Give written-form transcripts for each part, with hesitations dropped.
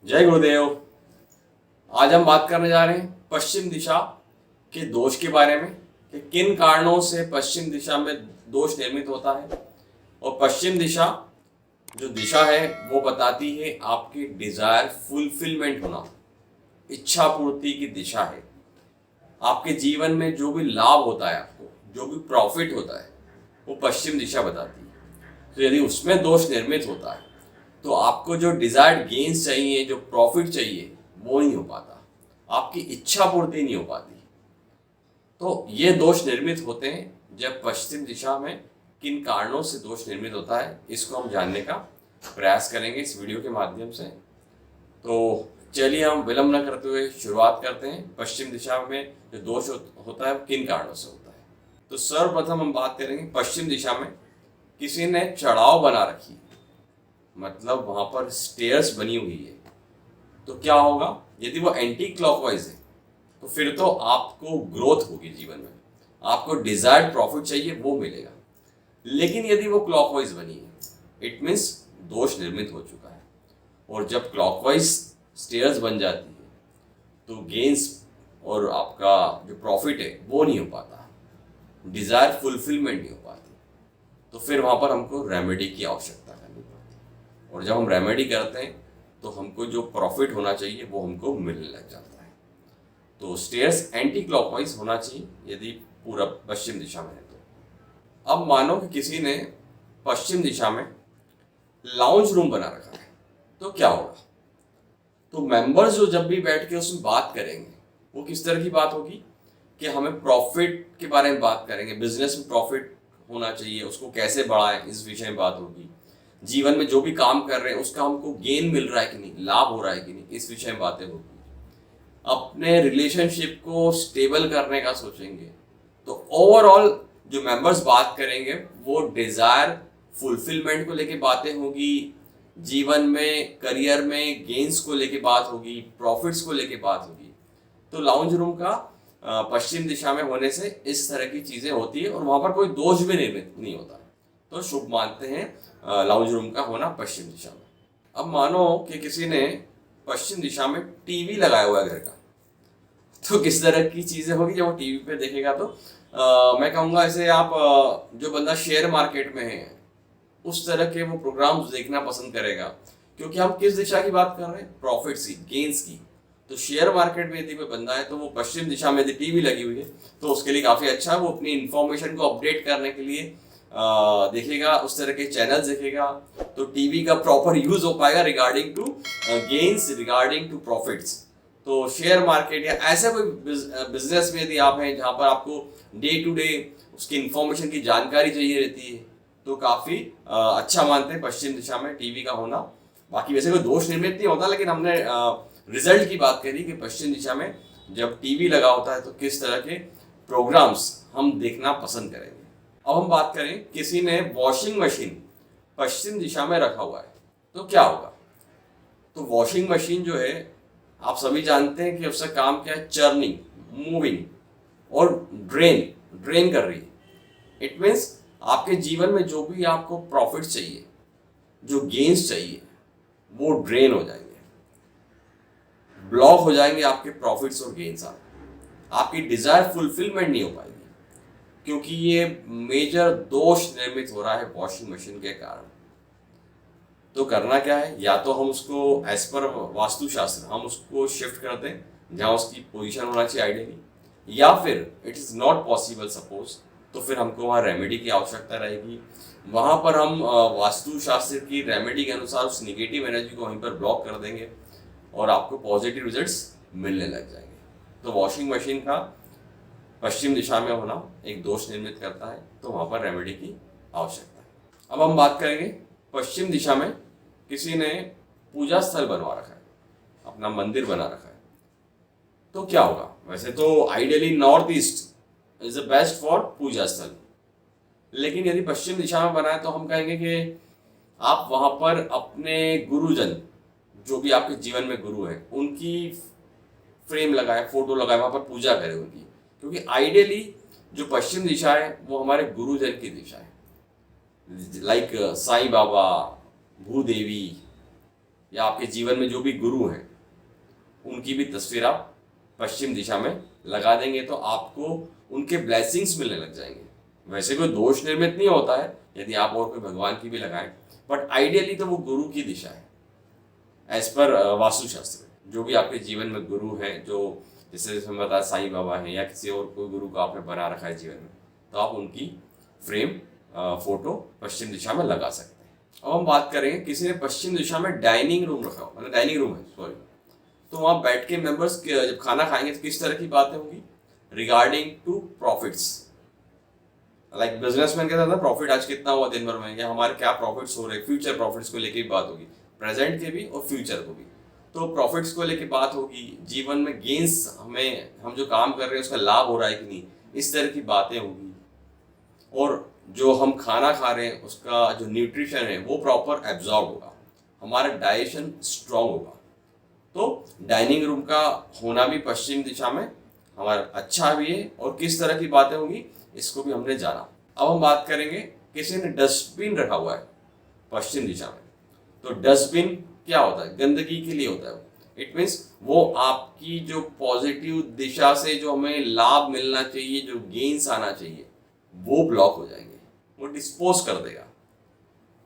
जय गुरुदेव। आज हम बात करने जा रहे हैं पश्चिम दिशा के दोष के बारे में कि किन कारणों से पश्चिम दिशा में दोष निर्मित होता है। और पश्चिम दिशा जो दिशा है वो बताती है आपकी डिजायर फुलफिलमेंट होना, इच्छा पूर्ति की दिशा है। आपके जीवन में जो भी लाभ होता है, आपको जो भी प्रॉफिट होता है, वो पश्चिम दिशा बताती है। तो यदि उसमें दोष निर्मित होता है तो आपको जो डिजायर्ड गेन्स चाहिए, जो प्रॉफिट चाहिए, वो नहीं हो पाता, आपकी इच्छा पूर्ति नहीं हो पाती। तो ये दोष निर्मित होते हैं जब पश्चिम दिशा में किन कारणों से दोष निर्मित होता है, इसको हम जानने का प्रयास करेंगे इस वीडियो के माध्यम से। तो चलिए हम विलंब न करते हुए शुरुआत करते हैं। पश्चिम दिशा में जो दोष होता है किन कारणों से होता है। तो सर्वप्रथम हम बात करेंगे पश्चिम दिशा में किसी ने चढ़ाव बना रखी, मतलब वहां पर स्टेयर्स बनी हुई है, तो क्या होगा? यदि वो एंटी क्लॉकवाइज है तो फिर तो आपको ग्रोथ होगी जीवन में, आपको डिजायर्ड प्रॉफिट चाहिए वो मिलेगा। लेकिन यदि वो क्लॉकवाइज बनी है, इट मीन्स दोष निर्मित हो चुका है। और जब क्लॉकवाइज स्टेयर्स बन जाती है तो गेन्स और आपका जो प्रॉफिट है वो नहीं हो पाता, डिजायर फुलफिलमेंट नहीं हो पाती। तो फिर वहां पर हमको रेमेडी की आवश्यकता करनी पड़ती है। और जब हम रेमेडी करते हैं तो हमको जो प्रॉफिट होना चाहिए वो हमको मिलने लग जाता है। तो स्टेयर्स एंटी क्लॉकवाइज होना चाहिए यदि पूरा पश्चिम दिशा में है तो। अब मानो कि किसी ने पश्चिम दिशा में लाउंज रूम बना रखा है, तो क्या होगा? तो मेंबर्स जो जब भी बैठ के उसमें बात करेंगे वो किस तरह की बात होगी कि हमें प्रॉफिट के बारे में बात करेंगे, बिजनेस में प्रॉफिट होना चाहिए, उसको कैसे बढ़ाएं, इस विषय में बात होगी। जीवन में जो भी काम कर रहे हैं उसका हमको गेन मिल रहा है कि नहीं, लाभ हो रहा है कि नहीं, इस विषय में बातें होगी। अपने रिलेशनशिप को स्टेबल करने का सोचेंगे। तो ओवरऑल जो मेंबर्स बात करेंगे वो डिजायर फुलफिलमेंट को लेके बातें होगी, जीवन में करियर में गेन्स को लेके बात होगी, प्रॉफिट्स को लेके बात होगी। तो लाउंज रूम का पश्चिम दिशा में होने से इस तरह की चीजें होती है और वहां पर कोई दोष भी निर्मित नहीं होता। तो शुभ मानते हैं लाउंज रूम का होना पश्चिम दिशा में। अब मानो कि किसी ने पश्चिम दिशा में टीवी लगाया हुआ है घर का, तो किस तरह की चीजें होगी जब वो टीवी पे देखेगा? तो मैं कहूँगा ऐसे आप जो बंदा शेयर मार्केट में है उस तरह के वो प्रोग्राम्स देखना पसंद करेगा, क्योंकि हम किस दिशा की बात कर रहे हैं? प्रॉफिट्स की, गेन्स की। तो शेयर मार्केट में यदि कोई बंदा है तो वो पश्चिम दिशा में यदि टीवी लगी हुई है तो उसके लिए काफी अच्छा है। वो अपनी इंफॉर्मेशन को अपडेट करने के लिए देखेगा, उस तरह के चैनल्स देखेगा, तो टीवी का प्रॉपर यूज हो पाएगा regarding to gains, regarding to profits. तो शेयर मार्केट या ऐसा कोई बिजनेस में यदि आप हैं जहां पर आपको डे टू डे उसकी इंफॉर्मेशन की जानकारी चाहिए रहती है तो काफी अच्छा मानते हैं पश्चिम दिशा में टीवी का होना। बाकी वैसे कोई दोष निर्मित नहीं होता, लेकिन हमने रिजल्ट की बात करी कि पश्चिम दिशा में जब टीवी लगा होता है तो किस तरह के प्रोग्राम्स हम देखना पसंद करेंगे। अब हम बात करें किसी ने वॉशिंग मशीन पश्चिम दिशा में रखा हुआ है तो क्या होगा? तो वॉशिंग मशीन जो है आप सभी जानते हैं कि उसका काम क्या है? चर्निंग, मूविंग और ड्रेन कर रही है। इट मीन्स आपके जीवन में जो भी आपको प्रॉफिट चाहिए, जो गेन्स चाहिए, वो ड्रेन हो जाएंगे, ब्लॉक हो जाएंगे आपके प्रॉफिट्स और गेन्स। आपकी डिजायर फुलफिलमेंट नहीं हो पाएगी क्योंकि ये मेजर दोष निर्मित हो रहा है वॉशिंग मशीन के कारण। तो करना क्या है? या तो हम उसको एज पर वास्तुशास्त्र हम उसको शिफ्ट कर दें जहाँ उसकी पोजीशन होना चाहिए आइडियली, या फिर it is not possible suppose, तो फिर हमको वहाँ रेमेडी की आवश्यकता रहेगी। वहाँ पर हम वास्तुशास्त्र की रेमेडी के अनुसार उस निगेटिव एनर्जी को वहीं पर ब्लॉक कर देंगे और आपको पॉजिटिव रिजल्ट्स मिलने लग जाएंगे। तो वॉशिंग मशीन का पश्चिम दिशा में होना एक दोष निर्मित करता है, तो वहाँ पर रेमेडी की आवश्यकता है। अब हम बात करेंगे पश्चिम दिशा में किसी ने पूजा स्थल बनवा रखा है, अपना मंदिर बना रखा है, तो क्या होगा? वैसे तो ideally north east is the best for puja स्थल, लेकिन यदि पश्चिम दिशा में बना है तो हम कहेंगे कि आप वहां पर अपने गुरुजन, जो भी आपके जीवन में गुरु है, उनकी फ्रेम लगाए, फोटो लगाए, वहां पर पूजा करें उनकी, क्योंकि आइडियली जो पश्चिम दिशा है वो हमारे गुरुजन की दिशा है। लाइक साईं बाबा, भूदेवी, या आपके जीवन में जो भी गुरु हैं उनकी भी तस्वीर आप पश्चिम दिशा में लगा देंगे तो आपको उनके ब्लेसिंग्स मिलने लग जाएंगे। वैसे कोई दोष निर्मित नहीं होता है यदि आप और कोई भगवान की भी लगाएं, बट आइडियली तो वो गुरु की दिशा है एज पर वास्तुशास्त्र। जो भी आपके जीवन में गुरु हैं, जो जैसे जैसे मैं बताया साईं बाबा हैं या किसी और कोई गुरु को आपने बना रखा है जीवन में, तो आप उनकी फ्रेम फोटो पश्चिम दिशा में लगा सकते हैं। अब हम बात करेंगे किसी ने पश्चिम दिशा में डाइनिंग रूम रखा हो, मतलब डाइनिंग रूम है सॉरी, तो वहाँ बैठ के मेंबर्स जब खाना खाएंगे तो किस तरह की बातें होंगी regarding to profits. Like businessman कहता था प्रॉफिट आज कितना हुआ दिन भर में, या हमारे क्या प्रॉफिट्स हो रहे हैं, फ्यूचर प्रॉफिट्स को लेके भी बात होगी, प्रेजेंट के भी और फ्यूचर को भी। तो प्रॉफिट्स को लेके बात होगी, जीवन में गेंस हम जो काम कर रहे हैं उसका लाभ हो रहा है कि नहीं, इस तरह की बातें होगी। और जो हम खाना खा रहे हैं उसका जो न्यूट्रिशन है वो प्रॉपर एब्जॉर्ब होगा, हमारा डाइजेशन स्ट्रांग होगा। तो डाइनिंग रूम का होना भी पश्चिम दिशा में हमारा अच्छा भी है। और किस तरह की बातें होंगी इसको भी हमने जाना। अब हम बात करेंगे किसी ने डस्टबिन रखा हुआ है पश्चिम दिशा में, तो डस्टबिन क्या होता है, गंदगी के लिए होता है। इट मीन्स वो आपकी जो पॉजिटिव दिशा से जो हमें लाभ मिलना चाहिए, जो गेन्स आना चाहिए, वो ब्लॉक हो जाएंगे, वो डिस्पोज कर देगा।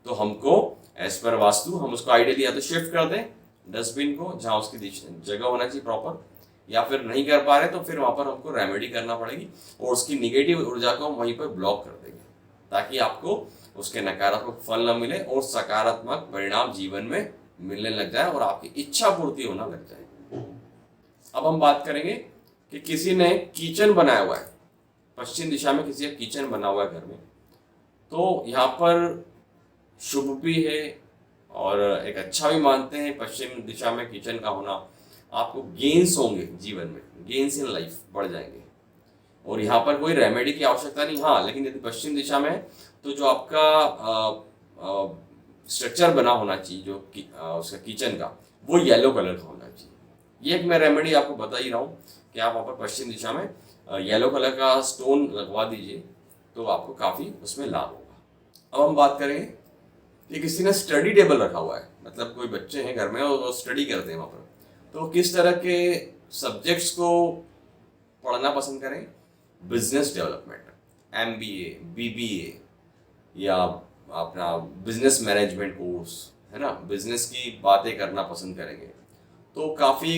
तो हमको एज पर वास्तु हम उसको आइडियली या तो शिफ्ट कर दें डस्टबिन को जहाँ उसकी जगह होना चाहिए प्रॉपर, या फिर नहीं कर पा रहे तो फिर वहाँ पर हमको रेमेडी करना पड़ेगी और उसकी निगेटिव ऊर्जा को हम वहीं पर ब्लॉक कर देंगे ताकि आपको उसके नकारात्मक फल न मिले और सकारात्मक परिणाम जीवन में मिलने लग जाए और आपकी इच्छा पूर्ति होना लग जाए। अब हम बात करेंगे कि किसी ने किचन बनाया हुआ है पश्चिम दिशा में, किसी का किचन बना हुआ है घर में, तो यहाँ पर शुभ भी है और एक अच्छा भी मानते हैं पश्चिम दिशा में किचन का होना। आपको गेन्स होंगे जीवन में, गेन्स इन लाइफ बढ़ जाएंगे और यहाँ पर कोई रेमेडी की आवश्यकता नहीं। हाँ, लेकिन यदि पश्चिम दिशा में है तो जो आपका स्ट्रक्चर बना होना चाहिए जो उसका किचन का, वो येलो कलर का होना चाहिए। ये एक मैं रेमेडी आपको बता ही रहा हूँ कि आप वहाँ पर पश्चिम दिशा में येलो कलर का स्टोन लगवा दीजिए तो आपको काफ़ी उसमें लाभ होगा। अब हम बात करेंगे कि किसी ने स्टडी टेबल रखा हुआ है, मतलब कोई बच्चे हैं घर में और वो स्टडी करते हैं वहाँ पर, तो किस तरह के सब्जेक्ट्स को पढ़ना पसंद करें, बिजनेस डेवलपमेंट, MBA, BBA या अपना बिजनेस मैनेजमेंट कोर्स है ना, बिजनेस की बातें करना पसंद करेंगे तो काफ़ी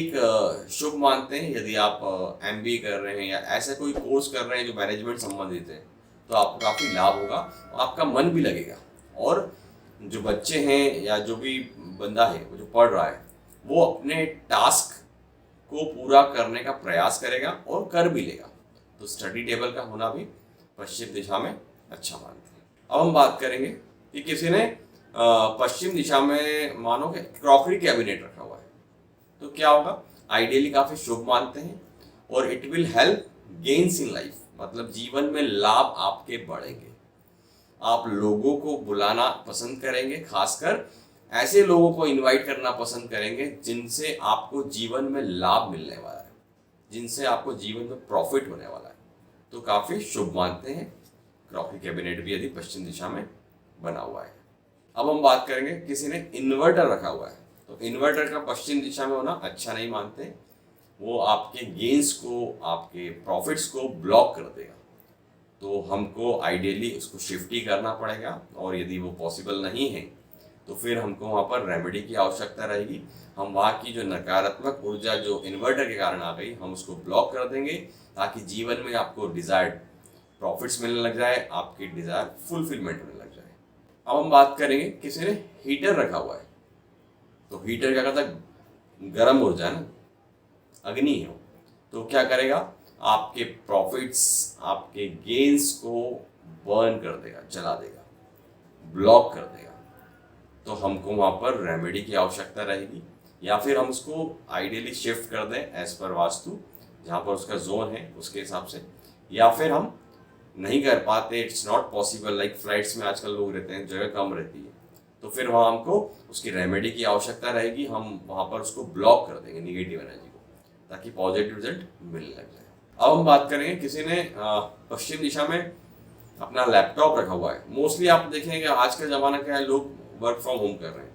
शुभ मानते हैं। यदि आप MBA कर रहे हैं या ऐसा कोई कोर्स कर रहे हैं जो मैनेजमेंट संबंधित है तो आपको काफ़ी लाभ होगा, आपका मन भी लगेगा। और जो बच्चे हैं या जो भी बंदा है वो जो पढ़ रहा है वो अपने टास्क को पूरा करने का प्रयास करेगा और कर भी लेगा। तो स्टडी टेबल का होना भी पश्चिम दिशा में अच्छा मानते हैं। अब हम बात करेंगे कि किसी ने पश्चिम दिशा में मानो कि क्रॉकरी कैबिनेट रखा हुआ है तो क्या होगा, आइडियली काफ़ी शुभ मानते हैं और it will help gains in life, मतलब जीवन में लाभ आपके बढ़ेंगे। आप लोगों को बुलाना पसंद करेंगे, खासकर ऐसे लोगों को इनवाइट करना पसंद करेंगे जिनसे आपको जीवन में लाभ मिलने वाला है, जिनसे आपको जीवन में प्रॉफिट होने वाला है। तो काफ़ी शुभ मानते हैं क्रॉकरी कैबिनेट भी यदि पश्चिम दिशा में बना हुआ है। अब हम बात करेंगे किसी ने इन्वर्टर रखा हुआ है तो इन्वर्टर का पश्चिम दिशा में होना अच्छा नहीं मानते, वो आपके गेन्स को, आपके प्रॉफिट्स को ब्लॉक कर देगा। तो हमको आइडियली उसको शिफ्ट ही करना पड़ेगा और यदि वो पॉसिबल नहीं है तो फिर हमको वहाँ पर रेमेडी की आवश्यकता रहेगी। हम वहाँ की जो नकारात्मक ऊर्जा जो इन्वर्टर के कारण आ गई हम उसको ब्लॉक कर देंगे ताकि जीवन में आपको डिज़ायर्ड प्रॉफिट्स मिलने लग जाए, आपकी डिज़ायर फुलफिलमेंट होने लग जाए। अब हम बात करेंगे किसी ने हीटर रखा हुआ है तो हीटर क्या करता है, गर्म ऊर्जा है ना, अग्नि है, तो क्या करेगा, आपके प्रॉफिट्स, आपके गेन्स को बर्न कर देगा, जला देगा, ब्लॉक कर देगा। तो हमको वहाँ पर रेमेडी की आवश्यकता रहेगी या फिर हम उसको आइडियली शिफ्ट कर दें एज पर वास्तु जहाँ पर उसका जोन है उसके हिसाब से, या फिर हम नहीं कर पाते, it's not possible, like flights में आजकल लोग रहते हैं, जगह कम रहती है, तो फिर वहाँ हमको उसकी रेमेडी की आवश्यकता रहेगी। हम वहाँ पर उसको ब्लॉक कर देंगे निगेटिव एनर्जी को ताकि पॉजिटिव रिजल्ट मिलने लग जाए। अब हम बात करेंगे किसी ने पश्चिम दिशा में अपना लैपटॉप रखा हुआ है। मोस्टली आप देखेंगे आज का ज़माना क्या है, लोग वर्क फ्रॉम होम कर रहे हैं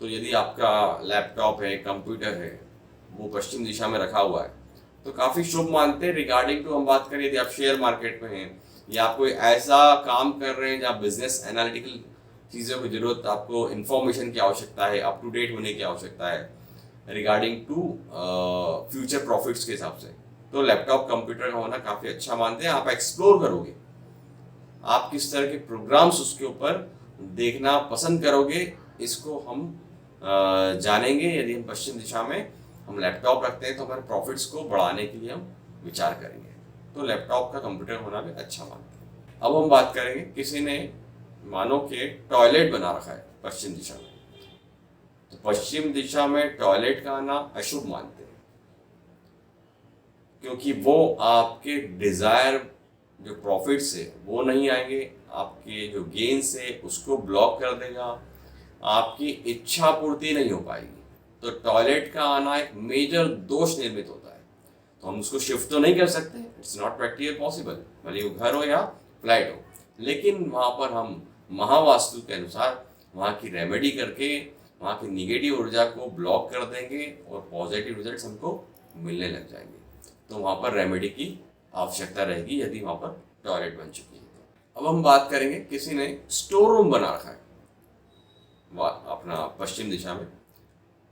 तो यदि आपका लैपटॉप है, कंप्यूटर है, वो पश्चिम दिशा में रखा हुआ है तो काफ़ी शुभ मानते हैं। रिगार्डिंग टू हम बात करें, यदि आप शेयर मार्केट में हैं या आप कोई ऐसा काम कर रहे हैं जहाँ बिजनेस एनालिटिकल चीज़ों की जरूरत, आपको इन्फॉर्मेशन की आवश्यकता है, अप टू डेट होने की आवश्यकता है रिगार्डिंग टू फ्यूचर प्रॉफिट्स के हिसाब से, तो लैपटॉप कंप्यूटर का होना काफ़ी अच्छा मानते हैं। आप एक्सप्लोर करोगे, आप किस तरह के प्रोग्राम्स उसके ऊपर देखना पसंद करोगे, इसको हम जानेंगे। यदि हम पश्चिम दिशा में हम लैपटॉप रखते हैं तो हमारे प्रॉफिट्स को बढ़ाने के लिए हम विचार करेंगे, तो लैपटॉप का कंप्यूटर होना भी अच्छा मानते हैं। अब हम बात करेंगे, किसी ने मानो के टॉयलेट बना रखा है पश्चिम दिशा में, तो पश्चिम दिशा में टॉयलेट का आना अशुभ मानते हैं, क्योंकि वो आपके डिजायर जो प्रॉफिट्स है वो नहीं आएंगे, आपके जो गेन्स है उसको ब्लॉक कर देगा, आपकी इच्छा पूर्ति नहीं हो पाएगी। तो टॉयलेट का आना एक मेजर दोष निर्मित होता है, तो हम उसको शिफ्ट तो नहीं कर सकते, इट्स नॉट प्रैक्टिकल पॉसिबल, भले वो घर हो या फ्लैट हो, लेकिन वहाँ पर हम महावास्तु के अनुसार वहाँ की रेमेडी करके वहाँ की निगेटिव ऊर्जा को ब्लॉक कर देंगे और पॉजिटिव रिजल्ट्स हमको मिलने लग जाएंगे। तो वहाँ पर रेमेडी की आवश्यकता रहेगी यदि वहाँ पर टॉयलेट बन चुकी है। अब हम बात करेंगे, किसी ने स्टोर रूम बना रखा है अपना पश्चिम दिशा में,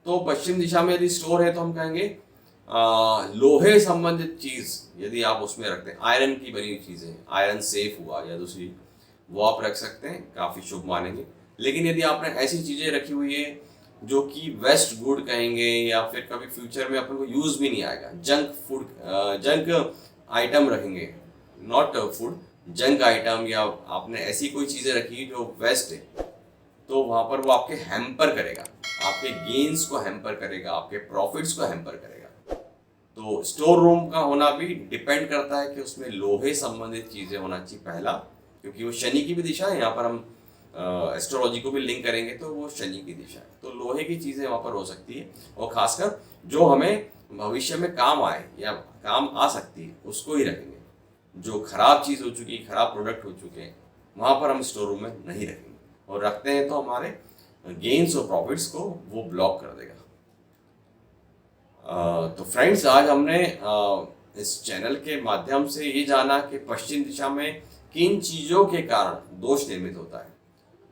तो पश्चिम दिशा में यदि स्टोर है तो हम कहेंगे लोहे संबंधित चीज़ यदि आप उसमें रखते हैं, आयरन की बनी हुई चीज़ें, आयरन सेफ हुआ या दूसरी, वो आप रख सकते हैं, काफ़ी शुभ मानेंगे। लेकिन यदि आपने ऐसी चीज़ें रखी हुई है जो कि वेस्ट गुड कहेंगे या फिर कभी फ्यूचर में अपन को यूज़ भी नहीं आएगा, जंक फूड, जंक आइटम रखेंगे, नॉट फूड, जंक आइटम, या आपने ऐसी कोई चीज़ें रखी जो वेस्ट है, तो वहाँ पर वो आपके हैम्पर करेगा, आपके गेन्स को हैम्पर करेगा, आपके प्रॉफिट्स को हैम्पर करेगा। तो स्टोर रूम का होना भी डिपेंड करता है कि उसमें लोहे संबंधित चीज़ें होना चाहिए पहला, क्योंकि वो शनि की भी दिशा है, यहाँ पर हम एस्ट्रोलॉजी को भी लिंक करेंगे तो वो शनि की दिशा है, तो लोहे की चीज़ें वहाँ पर हो सकती है, और खासकर जो हमें भविष्य में काम आए या काम आ सकती है उसको ही रखेंगे। जो खराब चीज़ हो चुकी है, खराब प्रोडक्ट हो चुके हैं, वहाँ पर हम स्टोर रूम में नहीं रखेंगे, और रखते हैं तो हमारे गेन्स और प्रॉफिट्स को वो ब्लॉक कर देगा। तो फ्रेंड्स, आज हमने इस चैनल के माध्यम से ये जाना कि पश्चिम दिशा में किन चीज़ों के कारण दोष निर्मित होता है,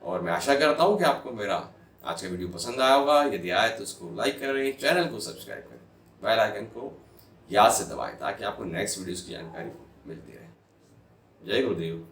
और मैं आशा करता हूँ कि आपको मेरा आज का वीडियो पसंद आया होगा। यदि आए तो इसको लाइक करें, चैनल को सब्सक्राइब करें, बेल आइकन को याद से दबाएं ताकि आपको नेक्स्ट वीडियोस की जानकारी मिलती रहे। जय गुरुदेव।